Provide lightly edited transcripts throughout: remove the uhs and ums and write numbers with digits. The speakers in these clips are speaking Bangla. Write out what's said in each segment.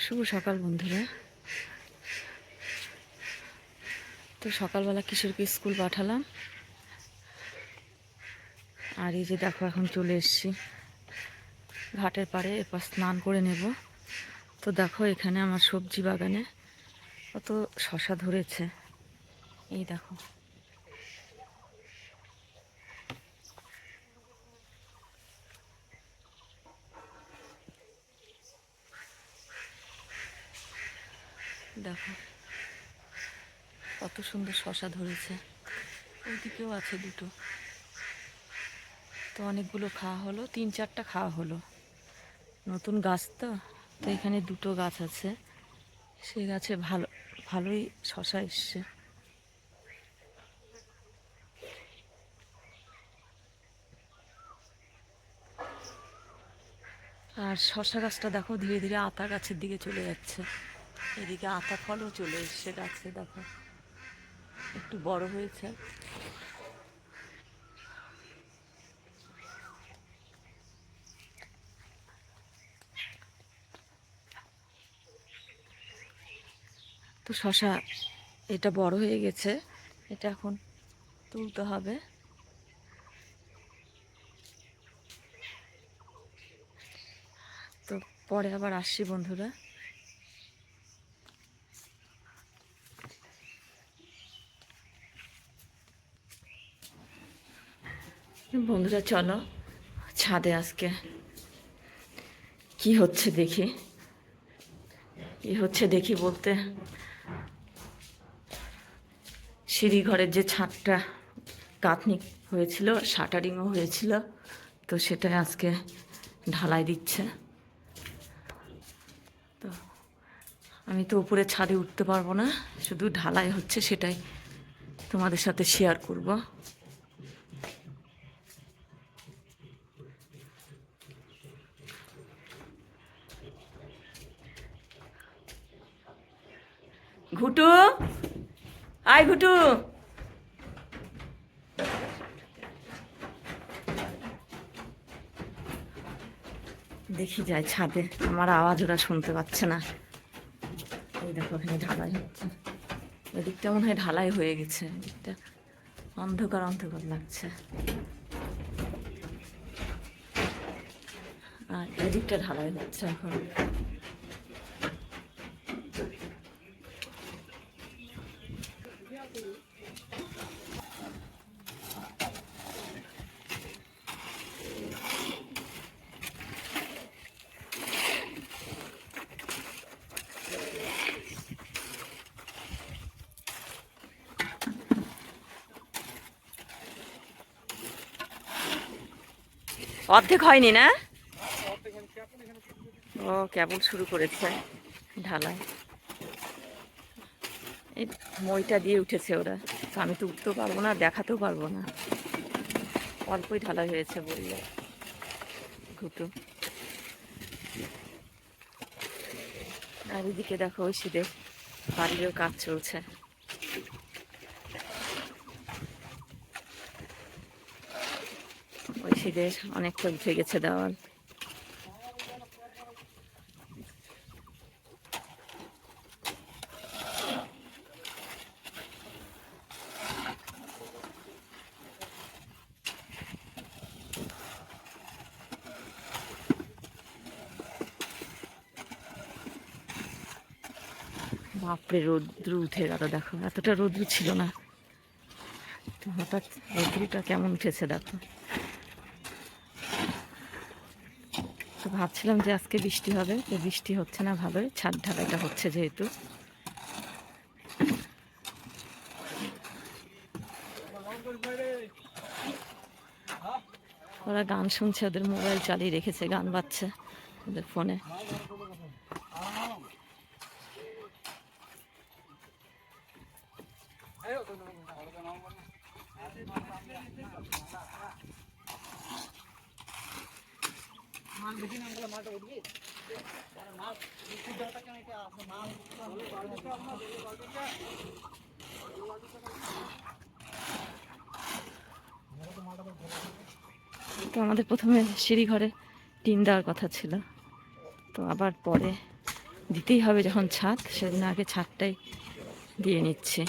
শুভ সকাল বন্ধুরা। তো সকালবেলা কিশোরকে স্কুল পাঠালাম, আর এই যে দেখো এখন চলে এসেছি ঘাটের পাড়ে, এরপর স্নান করে নেব। তো দেখো এখানে আমার সবজি বাগানে কত শশা ধরেছে, এই দেখো। দেখো কত সুন্দর শশা ধরেছে, ওইদিকেও আছে দুটো। তো অনেকগুলো খাওয়া হলো, 3-4টা খাওয়া হলো। নতুন গাছ তো, তো এখানে দুটো গাছ আছে, সেই গাছে ভালোই শশা এসছে। আর শশা গাছটা দেখো ধীরে ধীরে আতা গাছের দিকে চলে যাচ্ছে। এদিকে আতা ফলও চলে এসছে গাছে, দেখো একটু বড় হয়েছে। তো শশা এটা বড় হয়ে গেছে, এটা এখন তুলতে হবে। তো পরে আবার আসছি বন্ধুরা। বন্ধুরা চলো ছাদে আজকে কি হচ্ছে দেখি। কি হচ্ছে দেখি বলতে, সিঁড়ি ঘরের যে ছাদটা গাঁথনি হয়েছিল, শাটারিংও হয়েছিল, তো সেটা আজকে ঢালাই দিচ্ছে। তো আমি তো উপরে ছাদে উঠতে পারবো না, শুধু ঢালাই হচ্ছে, সেটাই তোমাদের সাথে শেয়ার করব। ঘুটু, আয় ঘুটু, দেখি যাই ছাদে, আমার আওয়াজ ওরা শুনতে পাচ্ছে না। এই দেখো এখানে ঢালাই হচ্ছে, এদিকটা মনে হয় ঢালাই হয়ে গেছে, এদিকটা অন্ধকার অন্ধকার লাগছে, আর এদিকটা ঢালাই হচ্ছে এখন। অর্ধেক হয়নি না, ও কেবল শুরু করেছে ঢালাই। এই মইটা দিয়ে উঠেছে ওরা, তো আমি তো উঠতেও পারবো না, দেখাতেও পারবো না। অল্পই ঢালাই হয়েছে বললে ঘুটু। আর এদিকে দেখো ওই সিধে বাড়িরও কাজ চলছে। ওই সিধে অনেকটা উঠে গেছে দেওয়াল। বাপরে রৌদ্র উঠে গেল, দেখো এতটা রৌদ্র ছিল না, তো হঠাৎ রৌদ্রটা কেমন উঠেছে দেখো। তো ভাবছিলাম যে আজকে বৃষ্টি হবে, তো বৃষ্টি হচ্ছে না, ভালোই ছাদ ঢালাইটা হচ্ছে যেহেতু। ওরা গান শুনছে, ওদের মোবাইল চালিয়ে রেখেছে, গান বাজছে ওদের ফোনে। তো আমাদের প্রথমে সিঁড়ি ঘরে টিন দেওয়ার কথা ছিল, তো আবার পরে দিতেই হবে যখন ছাদ, সেদিন আগে ছাদটাই দিয়ে নিচ্ছি।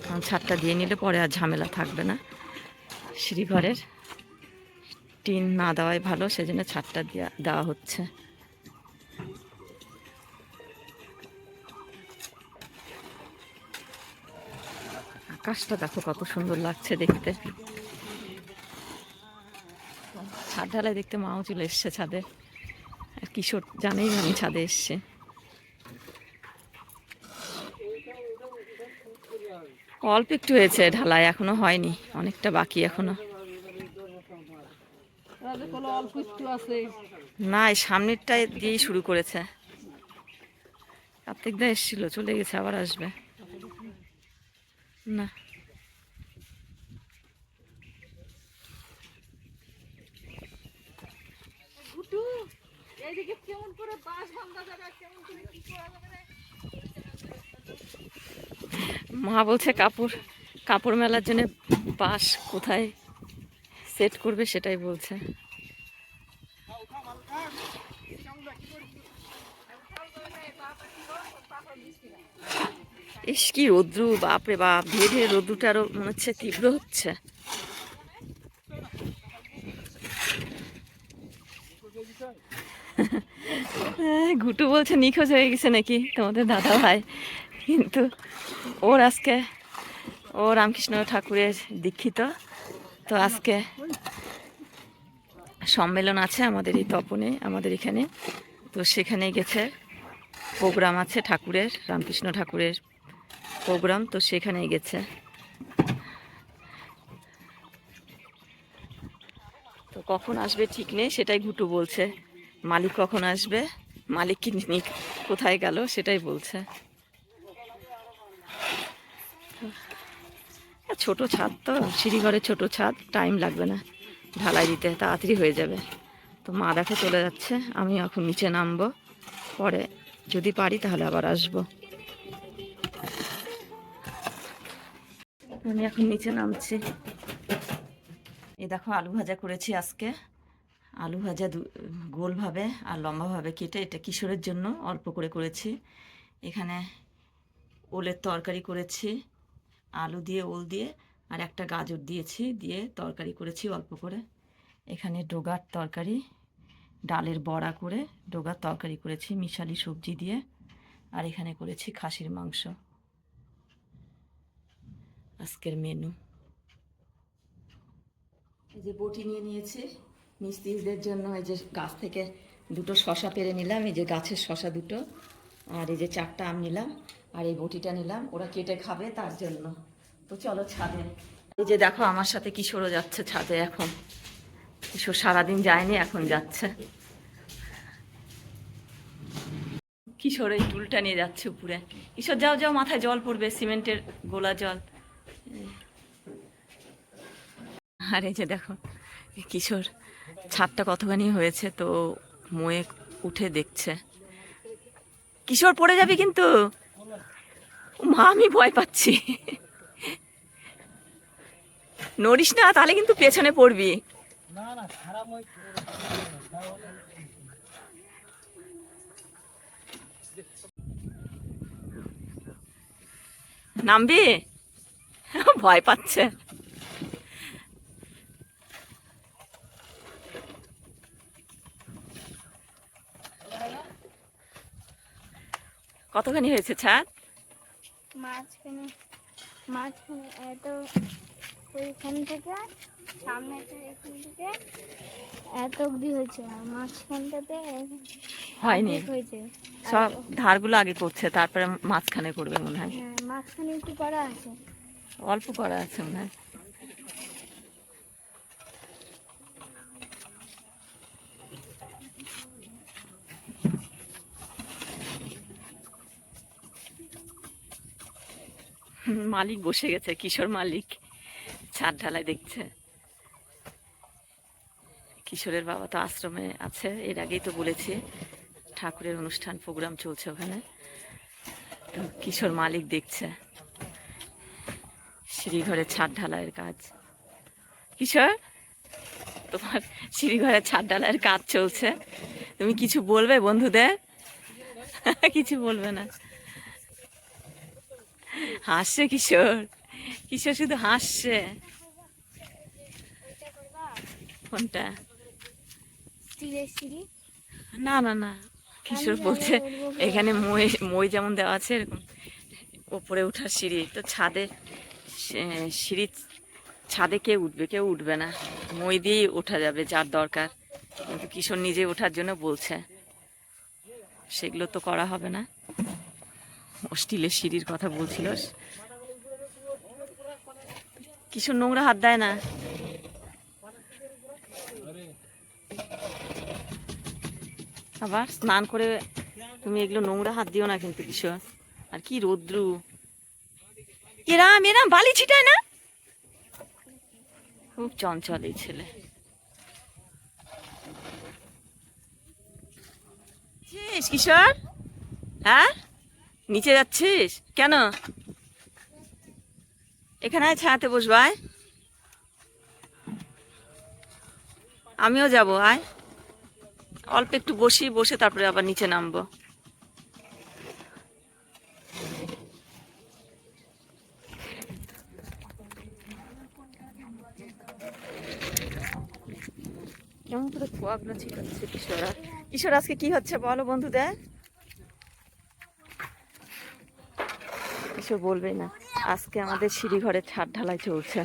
কারণ ছাদটা দিয়ে নিলে পরে আর ঝামেলা থাকবে না। সিঁড়িঘরের টিন না দেওয়াই ভালো, সেজন্য ছাদটা দেওয়া হচ্ছে। আকাশটা দেখো কত সুন্দর লাগছে দেখতে। ছাদ ঢালাই দেখতে মাও চলে এসছে ছাদে। আর কিশোর জানেই আমি ছাদে এসছে। অল্প একটু হয়েছে ঢালাই, এখনো হয়নি, অনেকটা বাকি এখনো। না, এই সামনেরটাই দিয়েই শুরু করেছে। কার্তিক দা এসেছিল, চলে গেছে, আবার আসবে। না, মা বলছে কাপড় মেলার জন্য বাঁশ কোথায় সেট করবে সেটাই বলছে। ইস কি রৌদ্রু, বাপরে বাপ, ধীরে ধীরে রৌদ্রুটা আরো মনে হচ্ছে তীব্র হচ্ছে। ঘুটু বলছে নিখোঁজ হয়ে গেছে নাকি তোমাদের দাদা ভাই, কিন্তু ও রামকৃষ্ণ ঠাকুরের দীক্ষিত, তো আজকে সম্মেলন আছে আমাদের এই তপনে, আমাদের এখানে, তো সেখানে গেছে। প্রোগ্রাম আছে ঠাকুরের, রামকৃষ্ণ ঠাকুরের প্রোগ্রাম, তো সেখানেই গেছে। তো কখন আসবে ঠিক নেই, সেটাই ঘুটু বলছে। মালিক কখন আসবে, মালিক কি কোথায় গেল সেটাই বলছে। ছোট ছাদ তো, সিঁড়িঘরের ছোট ছাদ, টাইম লাগবে না ঢালাই দিতে, তাড়াতাড়ি হয়ে যাবে। তো মা দেখে চলে যাচ্ছে, আমি এখন নিচে নামবো, পরে যদি পারি তাহলে আবার আসবো। আমি এখন নিচে নামছি। এই দেখো আলু ভাজা করেছি আজকে। আলু ভাজা গোলভাবে আর লম্বাভাবে কেটে, এটা কিশোরের জন্য অল্প করে করেছি। এখানে ওলের তরকারি করেছি, আলু দিয়ে ওল দিয়ে, আর একটা গাজর দিয়েছি, দিয়ে তরকারি করেছি অল্প করে। এখানে ডোগার তরকারি, ডালের বড়া করে ডোগার তরকারি করেছি মিশালি সবজি দিয়ে। আর এখানে করেছি খাসির মাংস। আজকের মেনু। এই যে বটি নিয়ে নিয়েছি মিস্ত্রিদের জন্য। এই যে গাছ থেকে দুটো শশা পেরে নিলাম, এই যে গাছের শশা দুটো, আর এই যে 4টা আম নিলাম, আর এই বটিটা নিলাম, ওরা কেটে খাবে তার জন্য। তো চলো ছাদে। এই যে দেখো আমার সাথে কিশোরও যাচ্ছে ছাদে এখন। কিশোর সারাদিন যায়নি, এখন যাচ্ছে। কিশোর এই টুলটা নিয়ে যাচ্ছে উপরে। কিশোর যাও যাও, মাথায় জল পড়বে, সিমেন্টের গোলা জল। আর এই যে দেখো কিশোর ছাদটা কতখানি হয়েছে, তো মোয়ে উঠে দেখছে। কিশোর পড়ে যাবি কিন্তু, মা আমি ভয় পাচ্ছি। নড়িস না, তাহলে কিন্তু পেছনে পড়বি। নামবি, ভয় পাচ্ছে। কতখানি হয়েছে ছাদ? মাঝখানে এত ওইখান থেকে সামনে এখান থেকে এত অবধি হয়েছে, আর মাঝখানটাতে হয়নি, হয়েছে। সব ধারগুলো আগে করছে, তারপরে মাঝখানে করবে মনে হয়। হ্যাঁ, মাঝখানে একটু করা আছে, অল্প করা আছে মনে হয়। মালিক বসে গেছে, কিশোর মালিক ছাদ ঢালাই দেখছে। কিশোরের বাবা তো আশ্রমে আছে, এর আগেই তো বলেছি, ঠাকুরের অনুষ্ঠান প্রোগ্রাম চলছে ওখানে। তো কিশোর মালিক দেখছে সিঁড়িঘরে ছাদ ঢালাইয়ের কাজ। কিশোর, তোমার সিঁড়িঘরে ছাদ ঢালাইয়ের কাজ চলছে, তুমি কিছু বলবে বন্ধুদের? কিছু বলবে না, হাসছে কিশোর। কিশোর শুধু হাসছে। কোনটা? স্টিলের সিঁড়ি। না না না, কিশোর বলছে এখানে মই মই যেমন দেওয়া আছে এরকম ওপরে ওঠার সিঁড়ি, তো ছাদে সিঁড়ি ছাদে কে উঠবে? কেউ উঠবে না, মই দিয়েই ওঠা যাবে যার দরকার। কিন্তু কিশোর নিজে ওঠার জন্য বলছে, সেগুলো তো করা হবে না। ও স্টিলের সিঁড়ির কথা বলছিল। কিশোর নোংরা হাত দেয় না। আবার স্নান করে তুমি এগুলো নোংরা হাত দিও না কিন্তু কিশোর। আর কি রৌদ্রু, এরাম এরাম বালি ছিটায় না। খুব চঞ্চল এই ছেলে। কিশোর, হ্যাঁ নিচে যাচ্ছিস কেন? এখানে ছায়াতে বসবো, আয়। আমিও যাবো, আয়। অল্প একটু বসি, বসে তারপরে আবার নিচে নামবো। কেমন করে কুয়াগুলো ছিটাচ্ছে কিশোর। কিশোর আজকে কি হচ্ছে বলো বন্ধুদের? কিশোর বলবেই না। আজকে আমাদের সিঁড়ি ঘরে ছাদ ঢালাই চলছে।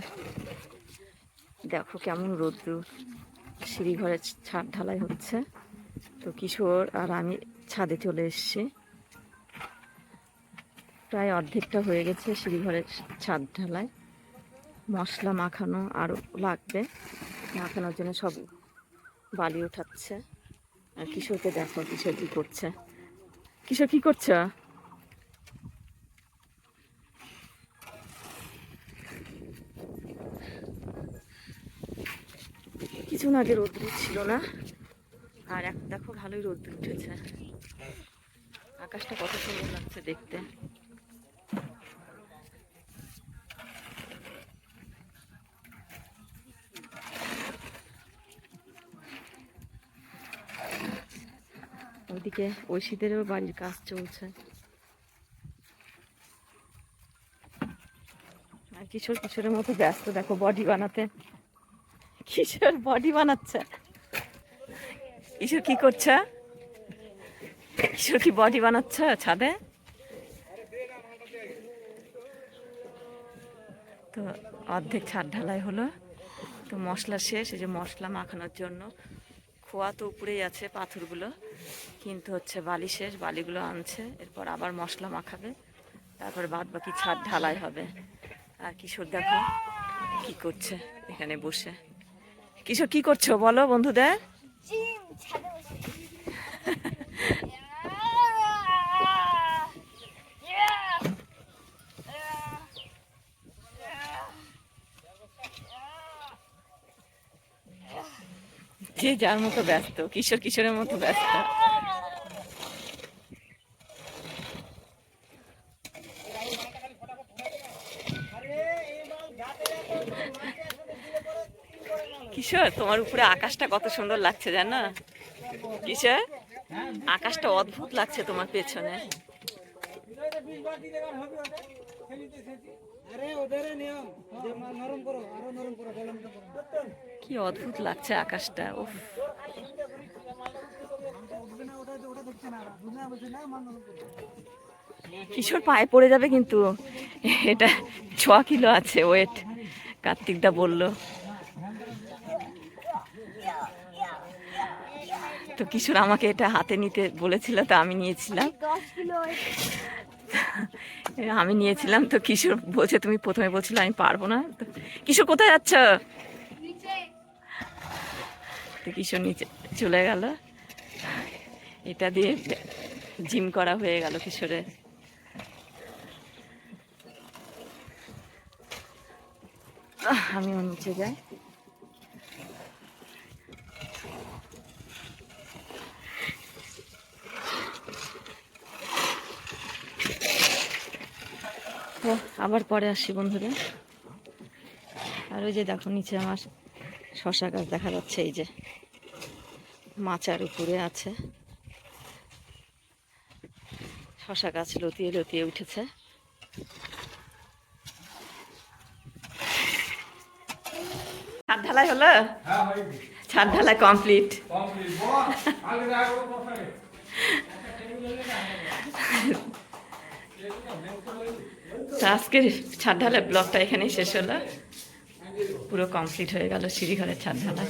দেখো কেমন রোদ্দুর, সিঁড়ি ঘরে ছাদ ঢালাই হচ্ছে। তো কিশোর আর আমি ছাদে চলে এসেছি। প্রায় অর্ধেকটা হয়ে গেছে সিঁড়ি ঘরের ছাদ ঢালাই। মশলা মাখানো আরও লাগবে, মাখানোর জন্য সব বালি উঠাচ্ছে। আর কিশোরকে দেখো, কিশোর কি করছে। কিশোর কি করছে? কিছুক্ষণ আগে রোদ্দুর ছিল না, আর এখন দেখো ভালোই রোদ্দুর উঠেছে। আকাশটা কত সুন্দর লাগছে দেখতে। ওইদিকে ঐশীদেরও বাড়ির কাজ চলছে। আর কিশোর কিশোরের মতো ব্যস্ত, দেখো বডি বানাতে। কিশোর বডি বানাচ্ছে। কিশোর কি করছে? কিশোর কি বডি বানাচ্ছে ছাদে? তো অর্ধেক ছাদ ঢালাই হলো, তো মশলা শেষ। এই যে মশলা মাখানোর জন্য খোয়া তো উপরেই আছে পাথরগুলো, কিন্তু হচ্ছে বালি শেষ, বালিগুলো আনছে। এরপর আবার মশলা মাখাবে, তারপর বাদ বাকি ছাদ ঢালাই হবে। আর কিশোর দেখো কি করছে এখানে বসে। কিশোর কি করছো বলো বন্ধুদের? যে যার মতো ব্যস্ত, কিশোর কিশোরের মতো ব্যস্ত। কিশোর তোমার উপরে আকাশটা কত সুন্দর লাগছে জানো? কিশোর আকাশটা অদ্ভুত লাগছে তোমার পেছনে। কি অদ্ভুত লাগছে আকাশটা, উফ। কিশোর পায়ে পড়ে যাবে কিন্তু, এটা 6 কিলো আছে ওয়েট, কার্তিকদা বললো। তো কিশোর আমাকে এটা হাতে নিতে বলেছিল, তো আমি নিয়েছিলাম। আমি নিয়েছিলাম, তো কিশোর বলছে, তুমি প্রথমে বলছিলে আমি পারবো না। তো কিশোর কোথায় যাচ্ছ? তো কিশোর নিচে চলে গেল। এটা দিয়ে জিম করা হয়ে গেল কিশোরের। আমিও নিচে যাই। তো আবার পরে আসি বন্ধুরা। আর ওই যে দেখো নিচে আমার শশা গাছ দেখা যাচ্ছে, এই যে মাচার উপরে আছে, শশা গাছ লতিয়ে লতিয়ে উঠেছে। ছাদ ঢালাই হলো, ছাদ ঢালাই কমপ্লিট। আজকের ছাদ ঢালাই ব্লগটা এখানেই শেষ হলো, পুরো কমপ্লিট হয়ে গেল সিঁড়িঘরের ছাদ ঢালাই।